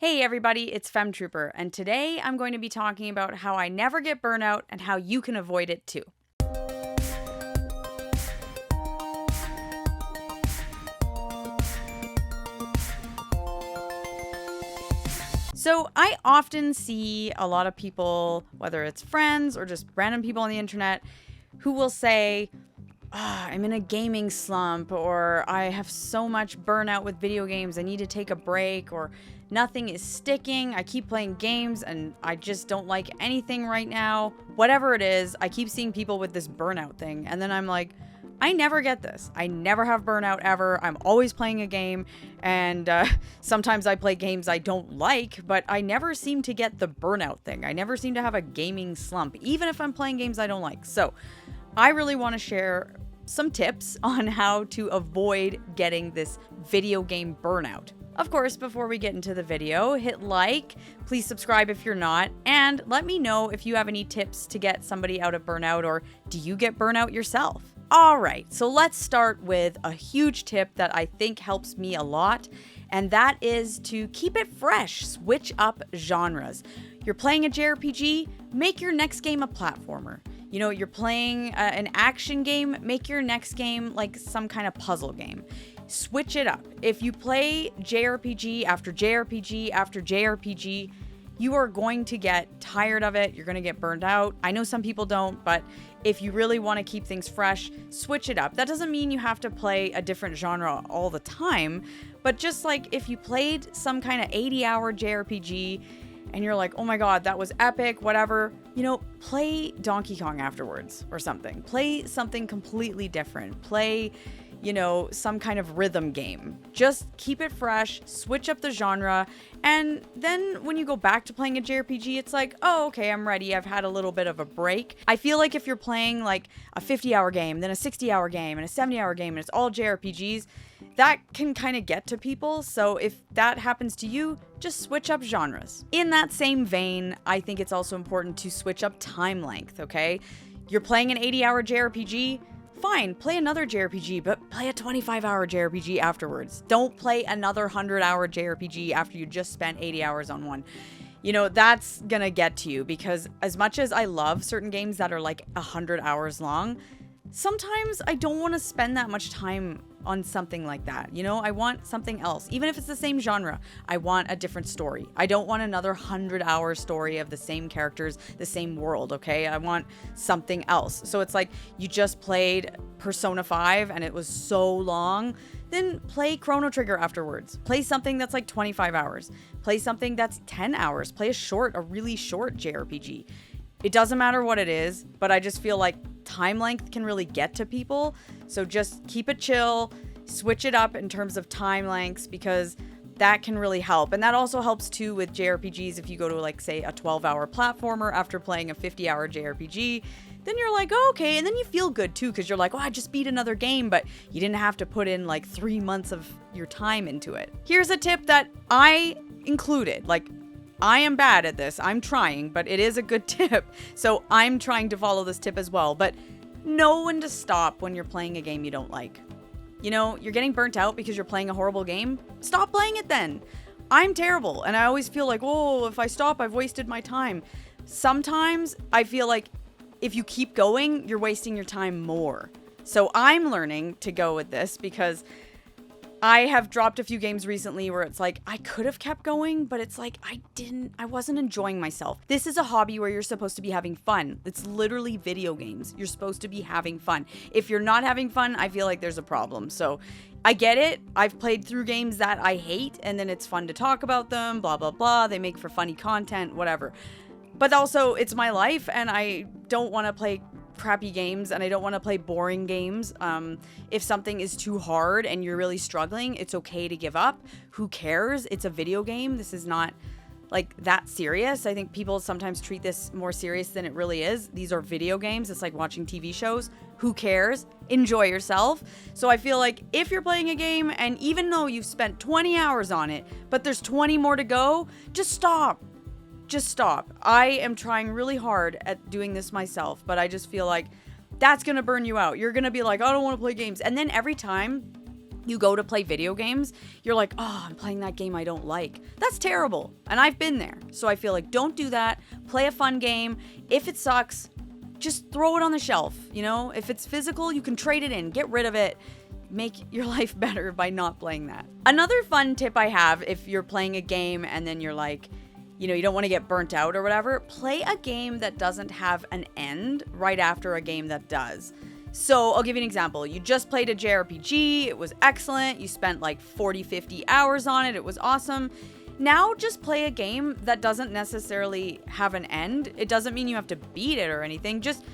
Hey everybody, it's Femtrooper, and today I'm going to be talking about how I never get burnout and how you can avoid it too. So I often see a lot of people, whether it's friends or just random people on the internet, who will say, I'm in a gaming slump, or I have so much burnout with video games, I need to take a break, or nothing is sticking, I keep playing games and I just don't like anything right now. Whatever it is, I keep seeing people with this burnout thing, and then I'm like, I never get this. I never have burnout ever. I'm always playing a game, and sometimes I play games I don't like, but I never seem to get the burnout thing. I never seem to have a gaming slump, even if I'm playing games I don't like. So I really want to share some tips on how to avoid getting this video game burnout. Of course, before we get into the video, hit like, please subscribe if you're not, and let me know if you have any tips to get somebody out of burnout, or do you get burnout yourself? All right, so let's start with a huge tip that I think helps me a lot, and that is to keep it fresh, switch up genres. You're playing a JRPG, make your next game a platformer. You know, you're playing an action game, make your next game like some kind of puzzle game. Switch it up. If you play JRPG after JRPG after JRPG, you are going to get tired of it. You're going to get burned out. I know some people don't, but if you really want to keep things fresh, switch it up. That doesn't mean you have to play a different genre all the time, but just like if you played some kind of 80-hour JRPG and you're like, oh my God, that was epic, whatever, play Donkey Kong afterwards or something. Play something completely different. Play, some kind of rhythm game. Just keep it fresh, switch up the genre, and then when you go back to playing a JRPG, it's like, oh, okay, I'm ready. I've had a little bit of a break. I feel like if you're playing like a 50-hour game, then a 60-hour game, and a 70-hour game, and it's all JRPGs, that can kind of get to people. So if that happens to you, just switch up genres. In that same vein, I think it's also important to switch up time length, okay? You're playing an 80-hour JRPG, fine, play another JRPG, but play a 25-hour JRPG afterwards. Don't play another 100-hour JRPG after you just spent 80 hours on one. That's gonna get to you, because as much as I love certain games that are like 100 hours long, sometimes I don't want to spend that much time on something like that. I want something else. Even if it's the same genre, I want a different story. I don't want another 100-hour story of the same characters, the same world, okay? I want something else. So it's like you just played Persona 5 and it was so long, then play Chrono Trigger afterwards. Play something that's like 25 hours. Play something that's 10 hours. Play a really short JRPG. It doesn't matter what it is, but I just feel like time length can really get to people. So just keep it chill, switch it up in terms of time lengths, because that can really help. And that also helps too with JRPGs. If you go to like, say, a 12-hour platformer after playing a 50-hour JRPG, then you're like, oh, okay. And then you feel good too, because you're like, oh, I just beat another game, but you didn't have to put in like 3 months of your time into it. Here's a tip that I included. I am bad at this. I'm trying, but it is a good tip. So I'm trying to follow this tip as well. But know when to stop when you're playing a game you don't like. You're getting burnt out because you're playing a horrible game. Stop playing it then. I'm terrible. And I always feel like, oh, if I stop, I've wasted my time. Sometimes I feel like if you keep going, you're wasting your time more. So I'm learning to go with this, because I have dropped a few games recently where it's like, I could have kept going, but it's like, I wasn't enjoying myself. This is a hobby where you're supposed to be having fun. It's literally video games. You're supposed to be having fun. If you're not having fun, I feel like there's a problem. So I get it. I've played through games that I hate, and then it's fun to talk about them, blah, blah, blah. They make for funny content, whatever. But also, it's my life, and I don't want to play crappy games, and I don't want to play boring games. If something is too hard and you're really struggling, it's okay to give up. Who cares? It's a video game. This is not like that serious. I think people sometimes treat this more serious than it really is. These are video games. It's like watching TV shows. Who cares? Enjoy yourself. So I feel like if you're playing a game, and even though you've spent 20 hours on it, but there's 20 more to go, just stop. Just stop. I am trying really hard at doing this myself, but I just feel like that's going to burn you out. You're going to be like, I don't want to play games. And then every time you go to play video games, you're like, oh, I'm playing that game I don't like. That's terrible. And I've been there. So I feel like don't do that. Play a fun game. If it sucks, just throw it on the shelf. You know, if it's physical, you can trade it in, get rid of it. Make your life better by not playing that. Another fun tip I have, if you're playing a game and then you're like, you know, you don't want to get burnt out or whatever, play a game that doesn't have an end right after a game that does. So I'll give you an example. You just played a JRPG. It was excellent. You spent like 40, 50 hours on it. It was awesome. Now just play a game that doesn't necessarily have an end. It doesn't mean you have to beat it or anything. Just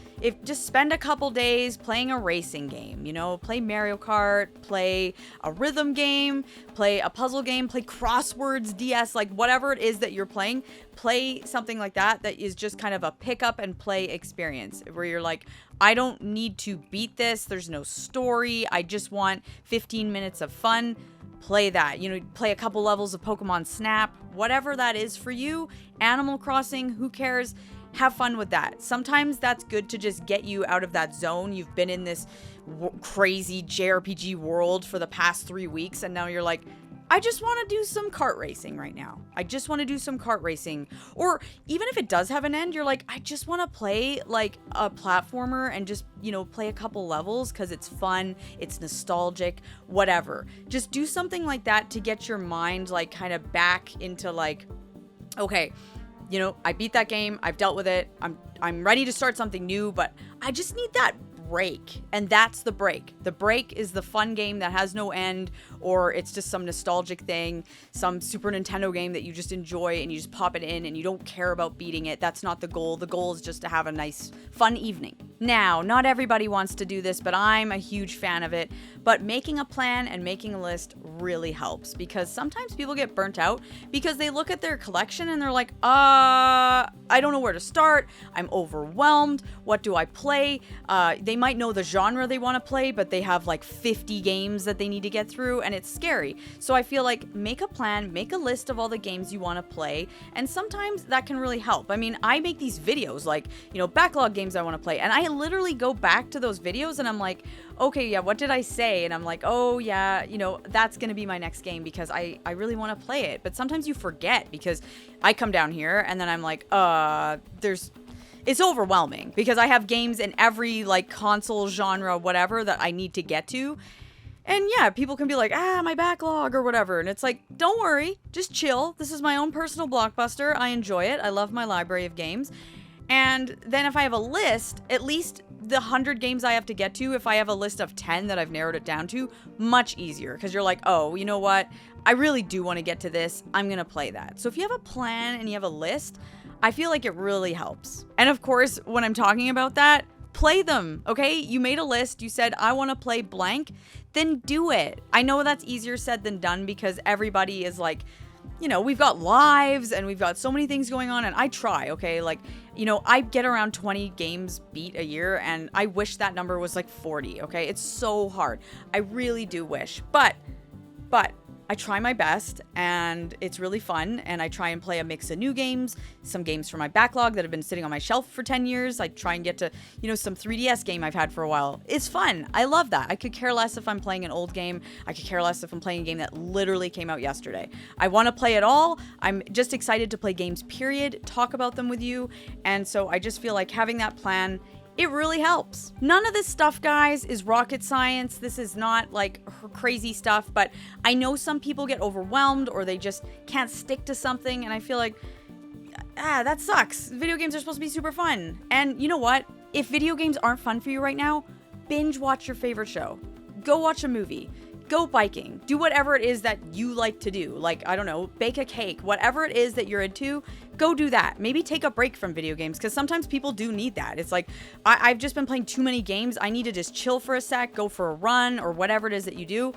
spend a couple days playing a racing game, you know, play Mario Kart, play a rhythm game, play a puzzle game, play crosswords, DS, like whatever it is that you're playing, play something like that is just kind of a pick up and play experience where you're like, I don't need to beat this. There's no story. I just want 15 minutes of fun. Play that, you know, play a couple levels of Pokemon Snap, whatever that is for you. Animal Crossing, who cares? Have fun with that. Sometimes that's good to just get you out of that zone. You've been in this crazy JRPG world for the past 3 weeks, and now you're like, I just want to do some kart racing right now. I just want to do some kart racing. Or even if it does have an end, you're like, I just want to play like a platformer and just, you know, play a couple levels because it's fun, it's nostalgic, whatever. Just do something like that to get your mind like kind of back into like, okay, you know, I beat that game, I've dealt with it, I'm ready to start something new, but I just need that break. And that's the break. The break is the fun game that has no end, or it's just some nostalgic thing, some Super Nintendo game that you just enjoy and you just pop it in and you don't care about beating it. That's not the goal. The goal is just to have a nice, fun evening. Now, not everybody wants to do this, but I'm a huge fan of it. But making a plan and making a list really helps, because sometimes people get burnt out because they look at their collection and they're like, I don't know where to start. I'm overwhelmed. What do I play? They might know the genre they want to play, but they have like 50 games that they need to get through, and it's scary. So I feel like make a plan, make a list of all the games you want to play, and sometimes that can really help. I mean, I make these videos like, you know, backlog games I want to play, and I literally go back to those videos and I'm like, okay, yeah, what did I say? And I'm like, oh yeah, you know, that's gonna be my next game because I really want to play it. But sometimes you forget because I come down here and then I'm like, it's overwhelming because I have games in every like console genre, whatever, that I need to get to. And yeah, people can be like, my backlog or whatever. And it's like, don't worry, just chill. This is my own personal blockbuster. I enjoy it. I love my library of games. And then if I have a list, at least the 100 games I have to get to, if I have a list of 10 that I've narrowed it down to, much easier. Because you're like, oh, you know what? I really do want to get to this. I'm going to play that. So if you have a plan and you have a list, I feel like it really helps. And of course, when I'm talking about that, play them, okay? You made a list. You said, I want to play blank. Then do it. I know that's easier said than done because everybody is like, you know, we've got lives and we've got so many things going on, and I try, okay? Like, you know, I get around 20 games beat a year, and I wish that number was like 40, okay? It's so hard. I really do wish. But I try my best, and it's really fun, and I try and play a mix of new games, some games from my backlog that have been sitting on my shelf for 10 years. I try and get to, you know, some 3DS game I've had for a while. It's fun. I love that. I could care less if I'm playing an old game. I could care less if I'm playing a game that literally came out yesterday. I want to play it all. I'm just excited to play games, period, talk about them with you, and so I just feel like having that plan, it really helps. None of this stuff, guys, is rocket science. This is not like crazy stuff, but I know some people get overwhelmed or they just can't stick to something, and I feel like, that sucks. Video games are supposed to be super fun. And you know what? If video games aren't fun for you right now, binge watch your favorite show. Go watch a movie. Go biking. Do whatever it is that you like to do. Like, I don't know, bake a cake. Whatever it is that you're into, go do that. Maybe take a break from video games, because sometimes people do need that. It's like, I've just been playing too many games. I need to just chill for a sec, go for a run, or whatever it is that you do.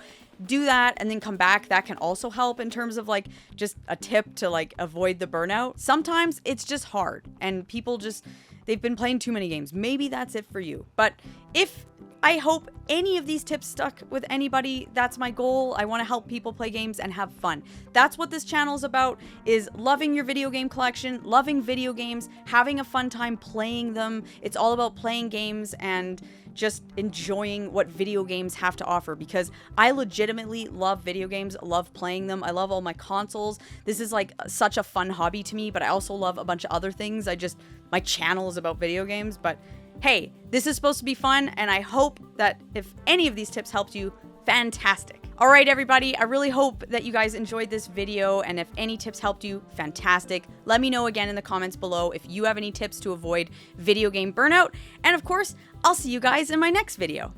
Do that and then come back. That can also help in terms of like just a tip to like avoid the burnout. Sometimes it's just hard and people just, they've been playing too many games. Maybe that's it for you. But if I hope any of these tips stuck with anybody. That's my goal. I want to help people play games and have fun. That's what this channel is about, is loving your video game collection, loving video games, having a fun time playing them. It's all about playing games and just enjoying what video games have to offer, because I legitimately love video games, love playing them. I love all my consoles. This is like such a fun hobby to me, but I also love a bunch of other things. My channel is about video games, but hey, this is supposed to be fun, and I hope that if any of these tips helped you, fantastic. All right, everybody, I really hope that you guys enjoyed this video, and if any tips helped you, fantastic. Let me know again in the comments below if you have any tips to avoid video game burnout, and of course, I'll see you guys in my next video.